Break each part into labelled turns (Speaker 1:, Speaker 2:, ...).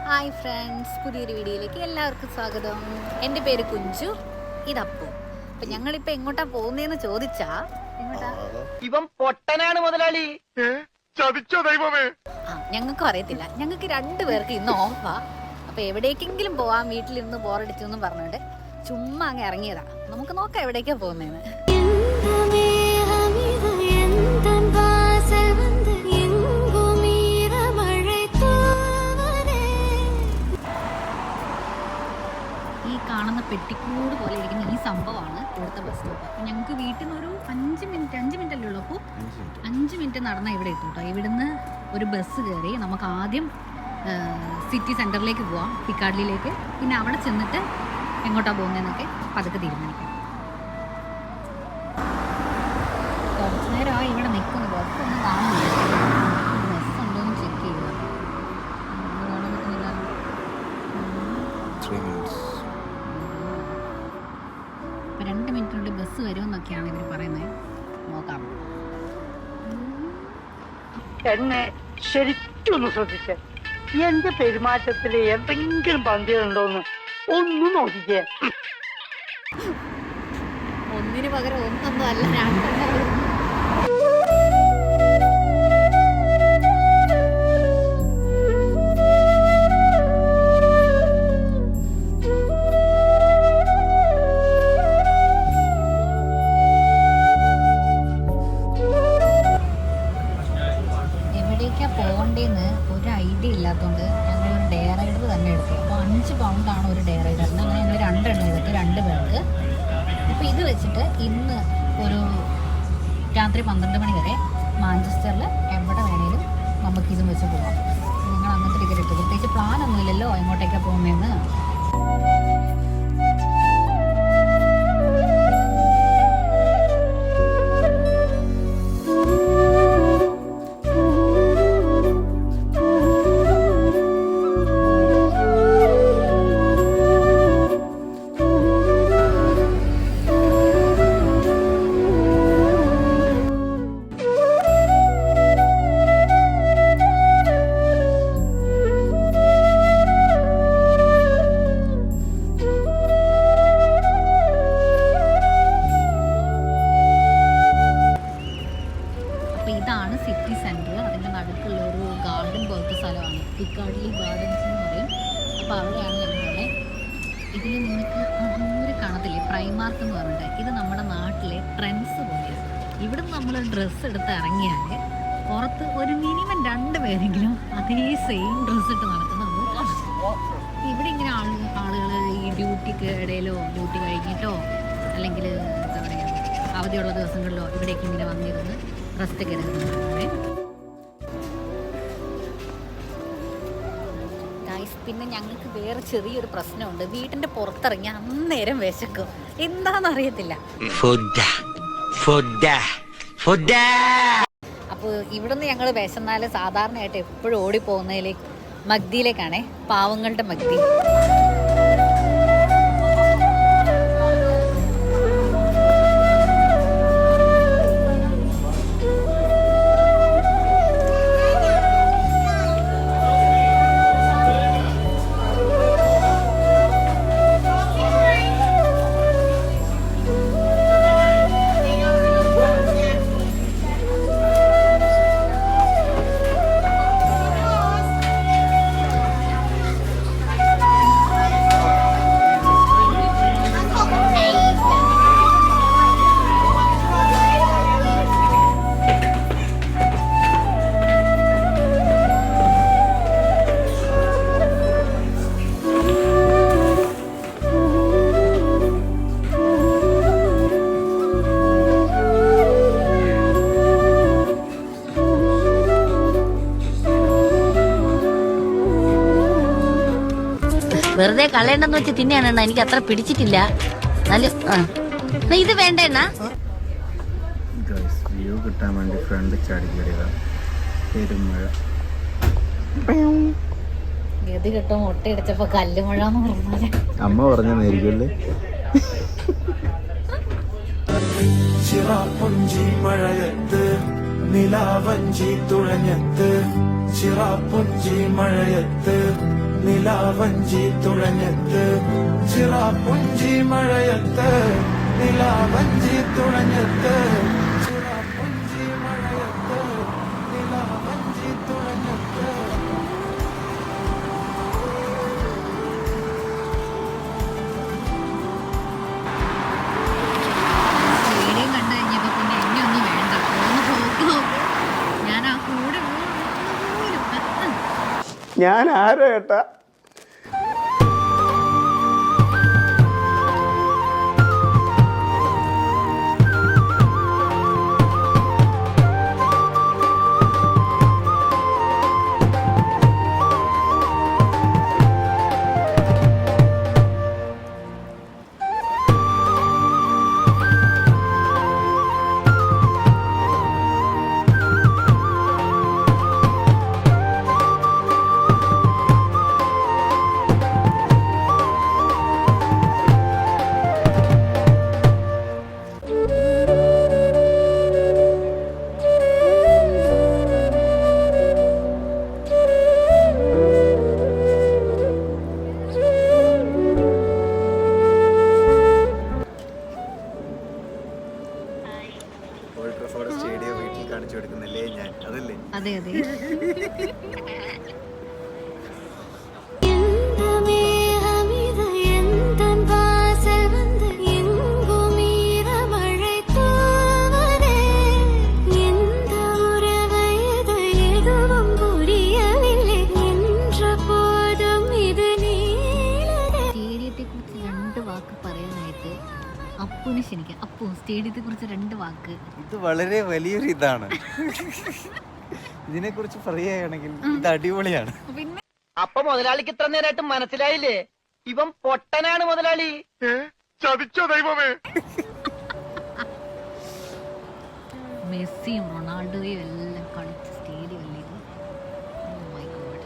Speaker 1: Hi friends, പുതിയൊരു വീഡിയോയിലേക്ക് എല്ലാവർക്കും സ്വാഗതം. എൻ്റെ പേര് കുഞ്ചു, ഇതപ്പു. അപ്പം ഞങ്ങളിപ്പോൾ എങ്ങോട്ടാ പോകുന്നതെന്ന് ചോദിച്ചാ
Speaker 2: ഇവൻ പൊട്ടനാണ് മുതലാളി.
Speaker 1: ഞങ്ങൾക്കും അറിയത്തില്ല. ഞങ്ങൾക്ക് രണ്ടുപേർക്ക് ഇന്ന് ഓഫാ. അപ്പം എവിടേക്കെങ്കിലും പോവാം, വീട്ടിലിരുന്ന് ബോറടിച്ചു എന്നും പറഞ്ഞുകൊണ്ട് ചുമ്മാ അങ്ങ് ഇറങ്ങിയതാ. നമുക്ക് നോക്കാം എവിടേക്കാ പോകുന്നതെന്ന്. ഈ കാണുന്ന പെട്ടിക്കൂട് പോലെ ഇരിക്കുന്ന ഈ സംഭവമാണ് ഇവിടുത്തെ ബസ് സ്റ്റോപ്പ്. അപ്പം ഞങ്ങൾക്ക് വീട്ടിൽ നിന്ന് ഒരു 5 മിനിറ്റ് അല്ലേ ഉള്ളൂ. അപ്പോൾ 5 മിനിറ്റ് നടന്നാൽ ഇവിടെ എത്തും കേട്ടോ. ഇവിടുന്ന് ഒരു ബസ് കയറി നമുക്ക് ആദ്യം സിറ്റി സെൻറ്ററിലേക്ക് പോവാം, പിക്കാഡിലേക്ക്. പിന്നെ അവിടെ ചെന്നിട്ട് എങ്ങോട്ടാണ് പോകുന്നതെന്നൊക്കെ പതുക്കെ തീരുമാനിക്കാം. കുറച്ച് നേരമായി ഇവിടെ നിൽക്കുന്നു. ബസ് ഒന്നും കാണുന്നില്ല. ബസ് ഉണ്ടോയെന്ന് ചെക്ക് ചെയ്യുക. ഇപ്പം 2 മിനിറ്റിനുള്ളിൽ ബസ് വരുമെന്നൊക്കെയാണ് ഇവർ പറയുന്നത്. നോക്കാം.
Speaker 2: എന്നെ ശരിക്കൊന്ന് ശ്രദ്ധിച്ചേ. എന്റെ പെരുമാറ്റത്തിൽ എന്തെങ്കിലും പന്തികളുണ്ടോന്ന് ഒന്ന് നോക്കിക്കേ.
Speaker 1: ഒന്നിന് പകരം ഒന്നൊന്നും അല്ല, രണ്ടെണ്ണം. എവിടേക്കാണ് പോകേണ്ടതെന്ന് ഒരു ഐഡിയ ഇല്ലാത്തതുകൊണ്ട് ഞങ്ങളൊരു ഡേ റൈഡർ തന്നെ എടുത്തു. അപ്പോൾ 5 പൗണ്ടാണ് ഒരു ഡേ റൈഡറിന്. അങ്ങനെ ഞങ്ങൾ 2 എണ്ണം എടുത്തു, 2 പേർക്ക്. അപ്പോൾ ഇത് വെച്ചിട്ട് ഇന്ന് ഒരു രാത്രി 12 മണി വരെ മാഞ്ചസ്റ്ററിൽ എവിടെ വേണേലും നമുക്കിതും വെച്ച് പോകാം. ഞങ്ങൾ അങ്ങനത്തെ ടിക്കറ്റ് എടുത്തു. പ്രത്യേകിച്ച് പ്ലാനൊന്നുമില്ലല്ലോ എങ്ങോട്ടേക്കാണ് പോകുന്നതെന്ന്. ഇതാണ് സിറ്റി സെൻറ്റർ. അതിൻ്റെ നടുക്കുള്ള ഒരു ഗാർഡൻ പോലത്തെ സ്ഥലമാണ്, പിക്കാഡിലി ഗാർഡൻസ് എന്ന് പറയും. അപ്പോൾ അവിടെയാണ് ഞങ്ങളുടെ. ഇതിൽ നിങ്ങൾക്ക് ദൂരെ കാണത്തില്ലേ പ്രൈമാർക്ക് എന്ന് പറഞ്ഞിട്ട്, ഇത് നമ്മുടെ നാട്ടിലെ ട്രെൻഡ്സ് പോലെയാണ്. ഇവിടെ നിന്ന് നമ്മൾ ഡ്രസ്സ് എടുത്ത് ഇറങ്ങിയാൽ പുറത്ത് ഒരു മിനിമം 2 പേരെങ്കിലും അതേ സെയിം ഡ്രസ്സ് ഇട്ട് നടക്കുന്നത് നമ്മൾ കാണും. ഇവിടെ ഇങ്ങനെ ആളുകൾ ഈ ഡ്യൂട്ടിക്ക് ഇടയിലോ ഡ്യൂട്ടി കഴിഞ്ഞിട്ടോ അല്ലെങ്കിൽ എന്താ പറയുക അവധിയുള്ള ദിവസങ്ങളിലോ ഇവിടേക്ക് ഇങ്ങനെ വന്നിരുന്ന് റെസ്റ്റ് ഒക്കെ എടുക്കുന്നുണ്ട്. പിന്നെ ഞങ്ങൾക്ക് വേറെ ചെറിയൊരു പ്രശ്നമുണ്ട്. വീട്ടിൻ്റെ പുറത്തിറങ്ങി അന്നേരം വിശക്കും, എന്താണെന്നറിയത്തില്ല. അപ്പോൾ ഇവിടുന്ന് ഞങ്ങൾ വിശന്നാൽ സാധാരണയായിട്ട് എപ്പോഴും ഓടിപ്പോകുന്നതിലേക്ക് മഗ്ദിയിലേക്കാണേ, പാവങ്ങളുടെ മഗ്ദി. വെറുതെ കളയണ്ടെന്ന് വെച്ച് തിന്നെയാണ്, എനിക്ക് അത്ര പിടിച്ചിട്ടില്ല. ഇത് വേണ്ടെണ്ണ
Speaker 3: വ്യൂ കിട്ടാൻ വേണ്ടി ഫ്രണ്ട് ചാടി കയറിയതാ. പെരുമഴ
Speaker 1: ഗതി കിട്ടോ മുട്ടയടിച്ചപ്പോ കല്ലുമഴ എന്ന് പറഞ്ഞാല്
Speaker 3: അമ്മ പറഞ്ഞായിരിക്കുമല്ലേ.
Speaker 4: നിലാവഞ്ചി തുഴഞ്ഞത്ത് ചിറാപ്പുഞ്ചി മഴയത്ത് നിലാവഞ്ചി തുഴഞ്ഞത്ത് ചിറാപ്പുഞ്ചി മഴയത്ത് നിലാവഞ്ചി തുഴഞ്ഞത്ത് ചിറാപ്പുഞ്ചി മഴയത്ത് നിലാവഞ്ചി തുഴഞ്ഞത്ത്.
Speaker 1: സ്റ്റേഡിയം കണ്ടു കഴിഞ്ഞപ്പോ പിന്നെ എന്നെ ഒന്നും വേണ്ട, പോന്നു. ഞാൻ ആ കൂടെ പോലും
Speaker 4: ഞാൻ ആരാ ഏട്ടാ?
Speaker 3: ഓൾഡ് ട്രഫോർഡ് സ്റ്റേഡിയം വീട്ടിൽ കാണിച്ചു കൊടുക്കുന്നില്ലേ ഞാൻ, അതല്ലേ?
Speaker 1: അതെ അതെ. അപ്പുവിന് ക്ഷണിക്കാം. അപ്പു, സ്റ്റേഡിയത്തെ കുറിച്ച് 2 വാക്ക്.
Speaker 3: ഇത് വളരെ വലിയൊരു ഇതാണ്. ഇതിനെ കുറിച്ച് പറയുകയാണെങ്കിൽ ഇത് അടിപൊളിയാണ്.
Speaker 1: പിന്നെ
Speaker 2: അപ്പൊ മുതലാളിക്ക് ഇത്ര നേരമായിട്ട് മനസ്സിലായില്ലേ? ഇവൻ പൊട്ടനാണ് മുതലാളി. ചതിച്ചോ ദൈവമേ.
Speaker 1: മെസ്സിയും റൊണാൾഡോയും എല്ലാം കളിച്ച സ്റ്റേഡിയം അല്ലേ ഇത്? Oh my God.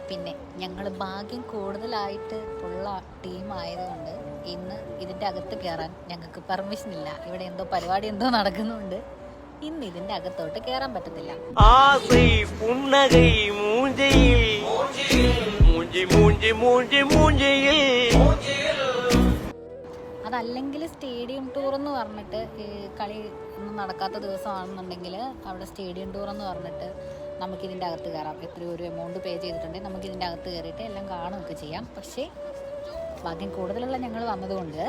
Speaker 1: പിന്നെ ഞങ്ങൾ ഭാഗ്യം കൂടുതലായിട്ട് ഉള്ള ടീം ആയതുകൊണ്ട് ഇന്ന് ഇതിൻ്റെ അകത്ത് കയറാൻ ഞങ്ങൾക്ക് പെർമിഷൻ ഇല്ല. ഇവിടെ എന്തോ പരിപാടി എന്തോ നടക്കുന്നുണ്ട്. ഇന്ന് ഇതിൻ്റെ അകത്തോട്ട് കയറാൻ പറ്റത്തില്ല.
Speaker 5: ஆசை புன்னகை மூஞ்சையில் மூஞ்சி மூஞ்சி மூஞ்சி மூஞ்சியில்.
Speaker 1: അതല്ലെങ്കിൽ സ്റ്റേഡിയം ടൂർ എന്ന് പറഞ്ഞിട്ട് കളി ഒന്നും നടക്കാത്ത ദിവസമാണെന്നുണ്ടെങ്കിൽ അവിടെ സ്റ്റേഡിയം ടൂർ എന്ന് പറഞ്ഞിട്ട് നമുക്കിതിൻ്റെ അകത്ത് കയറാം. എത്രയോ ഒരു എമൗണ്ട് പേ ചെയ്തിട്ടുണ്ടെങ്കിൽ നമുക്കിതിൻ്റെ അകത്ത് കയറിയിട്ട് എല്ലാം കാണുകയൊക്കെ ചെയ്യാം. പക്ഷേ ഭാഗ്യം കൂടുതലുള്ള ഞങ്ങൾ വന്നതുകൊണ്ട്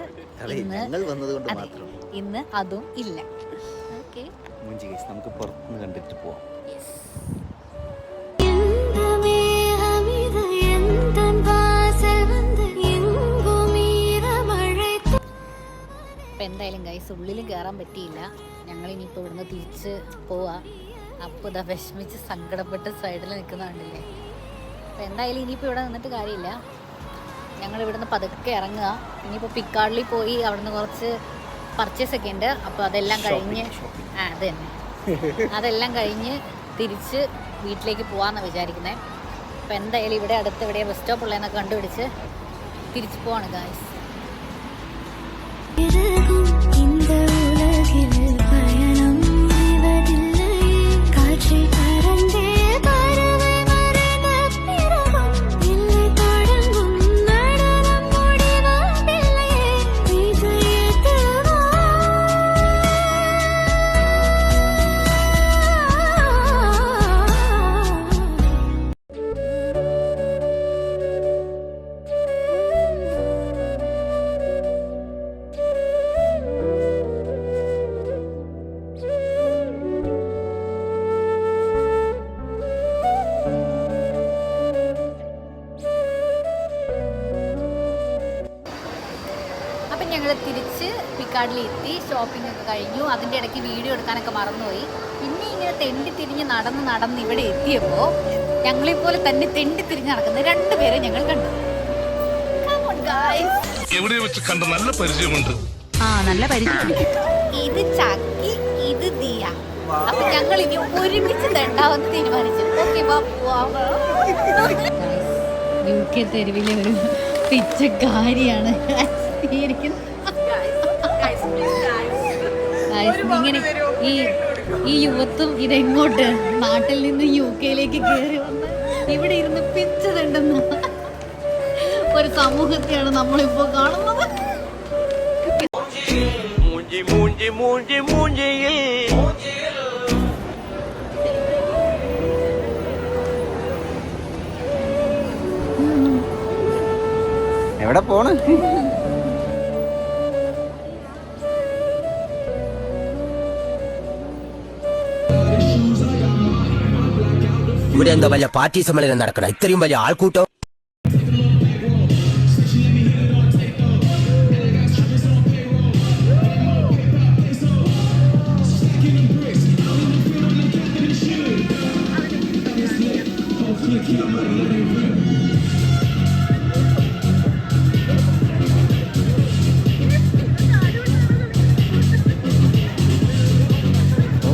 Speaker 1: ഇന്ന് അതും ഇല്ല. ഓക്കെ,
Speaker 3: നമുക്ക് പുറത്തുനിന്ന് കണ്ടിട്ട് പോവാം.
Speaker 1: അപ്പം എന്തായാലും ഗൈസ് ഉള്ളിലും കയറാൻ പറ്റിയില്ല. ഞങ്ങളിനിയിപ്പോൾ ഇവിടുന്ന് തിരിച്ച് പോവാം. അപ്പോൾ ഇതാ വിഷമിച്ച് സങ്കടപ്പെട്ട് സൈഡിൽ നിൽക്കുന്ന കണ്ടില്ലേ. അപ്പോൾ എന്തായാലും ഇനിയിപ്പോൾ ഇവിടെ നിന്നിട്ട് കാര്യമില്ല. ഞങ്ങൾ ഇവിടുന്ന് പതുക്കെ ഇറങ്ങുക. ഇനിയിപ്പോൾ പിക്കാർഡിൽ പോയി അവിടുന്ന് കുറച്ച് പർച്ചേസ് ഒക്കെ ഉണ്ട്. അപ്പോൾ അതെല്ലാം കഴിഞ്ഞ് അത് തന്നെ അതെല്ലാം കഴിഞ്ഞ് തിരിച്ച് വീട്ടിലേക്ക് പോകാമെന്നാണ് വിചാരിക്കുന്നത്. അപ്പോൾ എന്തായാലും ഇവിടെ അടുത്ത് എവിടെയാണ് ബസ് സ്റ്റോപ്പ് ഉള്ളതെന്നൊക്കെ കണ്ടുപിടിച്ച് തിരിച്ചു പോവാണ് ഗായ്സ്. ഞങ്ങൾ തിരിച്ച് പിക്കാർഡിൽ എത്തി. ഷോപ്പിംഗ് ഒക്കെ കഴിഞ്ഞു. അതിൻ്റെ ഇടയ്ക്ക് വീഡിയോ എടുക്കാനൊക്കെ മറന്നുപോയി. പിന്നെ ഇങ്ങനെ തെണ്ടി തിരിഞ്ഞ് നടന്ന് ഇവിടെ എത്തിയപ്പോൾ ഞങ്ങളെപ്പോലെ തന്നെ തെണ്ടി തിരിഞ്ഞ് നടക്കുന്ന 2 പേരെ ഞങ്ങൾ കണ്ടു.
Speaker 6: എവിടെ വെച്ച് കണ്ട നല്ല പരിചയമുണ്ട്.
Speaker 1: നല്ല പരിചയം. ഇത് ചക്കി, ഇത് ദിയ. അപ്പൊ ഞങ്ങൾ ഇനി ഒരുമിച്ച് തെണ്ടാവെന്ന് തീരുമാനിച്ചു. ഓക്കെ, UK തെരുവിലെ ഒരു പിച്ചക്കാരിയാണ് ഇങ്ങനെ ഈ യുവത്വം ഇതെങ്ങോട്ട് നാട്ടിൽ നിന്ന് UK കയറി വന്ന് ഇവിടെ ഇരുന്ന് പിച്ചതുണ്ടെന്ന് ഒരു സമൂഹത്തെയാണ് നമ്മളിപ്പോ കാണുന്നത്.
Speaker 5: മൂഞ്ചി മൂഞ്ചി മൂഞ്ചി മൂഞ്ചിയിൽ
Speaker 3: എവിടെ പോണ്?
Speaker 7: ഇവിടെ എന്താ വലിയ പാർട്ടി സമ്മേളനം നടക്കണം? ഇത്രയും വലിയ ആൾക്കൂട്ടം.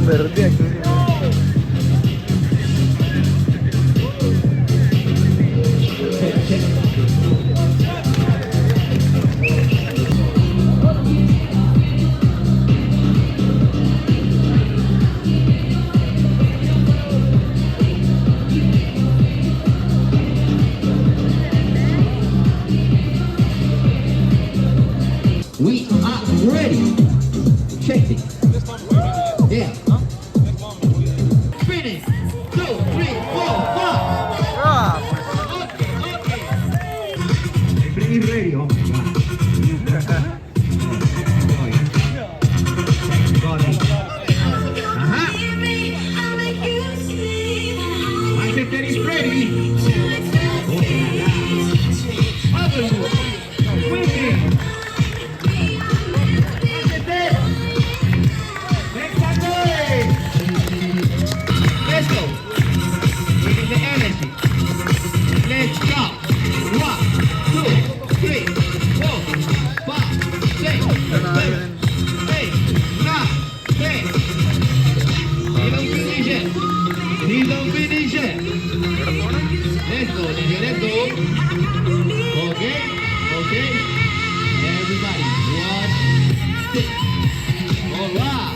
Speaker 3: വെറുതെ
Speaker 8: We are ready. Check it. Yeah. Finish. 2, 3, 4, 5. Okay. Be ready. Oh my God. Got it. I said that he's ready. Let's go. Give me the energy. Let's go. 1, 2, 3, 4, 5, 6, 7, 8, 9, 10. He don't finish it. He don't finish it. Let's go, nigga. Let's go. Okay. Okay. Everybody. 1, 6. All right.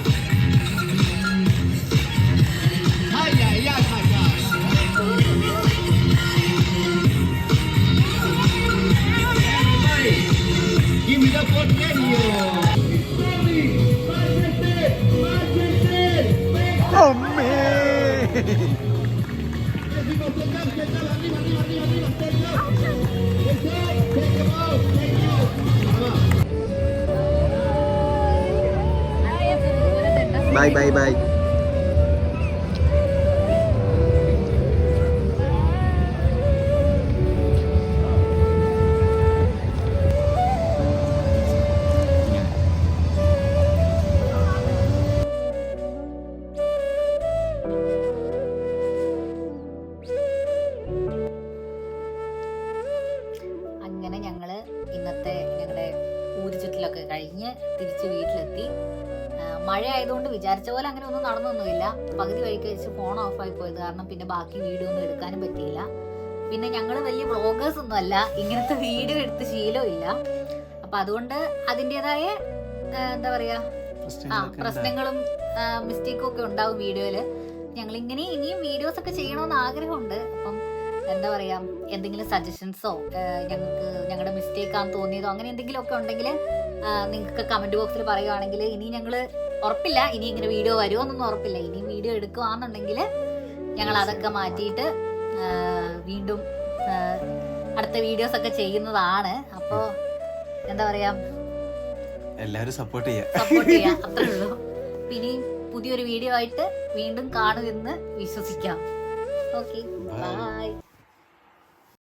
Speaker 8: Ay, ay, ay, my God. Everybody, give me the portfolio.
Speaker 3: അമ്മേ.
Speaker 7: Bye bye bye.
Speaker 1: അങ്ങനെ ഞങ്ങള് ഇന്നത്തെ ഞങ്ങളുടെ ഊരുചുറ്റലൊക്കെ കഴിഞ്ഞ് തിരിച്ച് വീട്ടിലെത്തി. മഴ ആയതുകൊണ്ട് വിചാരിച്ച പോലെ അങ്ങനെ ഒന്നും നടന്നൊന്നുമില്ല. പകുതി വഴിക്ക് വെച്ച് ഫോൺ ഓഫായി പോയത് കാരണം പിന്നെ ബാക്കി വീഡിയോ ഒന്നും എടുക്കാനും പറ്റിയില്ല. പിന്നെ ഞങ്ങൾ വലിയ വ്ളോഗേഴ്സ് ഒന്നും അല്ല, ഇങ്ങനത്തെ വീഡിയോ എടുത്ത് ശീലമില്ല. അപ്പൊ അതുകൊണ്ട് അതിൻ്റെതായ എന്താ പറയാ പ്രശ്നങ്ങളും മിസ്റ്റേക്കും ഒക്കെ ഉണ്ടാവും വീഡിയോയില്. ഞങ്ങൾ ഇങ്ങനെ ഇനിയും വീഡിയോസ് ഒക്കെ ചെയ്യണമെന്ന് ആഗ്രഹമുണ്ട്. അപ്പം എന്താ പറയാ, എന്തെങ്കിലും സജഷൻസോ ഞങ്ങൾക്ക് ഞങ്ങളുടെ മിസ്റ്റേക്ക് ആണെന്ന് തോന്നിയതോ അങ്ങനെ എന്തെങ്കിലും ഒക്കെ ഉണ്ടെങ്കിൽ നിങ്ങൾക്ക് കമന്റ് ബോക്സിൽ പറയുവാണെങ്കിൽ, ഇനി ഞങ്ങൾ ഉറപ്പില്ല ഇനി ഇങ്ങനെ വീഡിയോ വരുമോ എന്നൊന്നും ഉറപ്പില്ല. ഇനി വീഡിയോ എടുക്കുകയാണെന്നുണ്ടെങ്കിൽ ഞങ്ങൾ അതൊക്കെ മാറ്റിയിട്ട് വീണ്ടും അടുത്ത വീഡിയോസ് ഒക്കെ ചെയ്യുന്നതാണ്. അപ്പോൾ എന്താ പറയാ,
Speaker 3: എല്ലാവരും സപ്പോർട്ട് ചെയ്യാം.
Speaker 1: അത്രേ ഉള്ളൂ. പിന്നെ പുതിയൊരു വീഡിയോ ആയിട്ട് വീണ്ടും കാണുമെന്ന് വിശ്വസിക്കാം. Okay, by.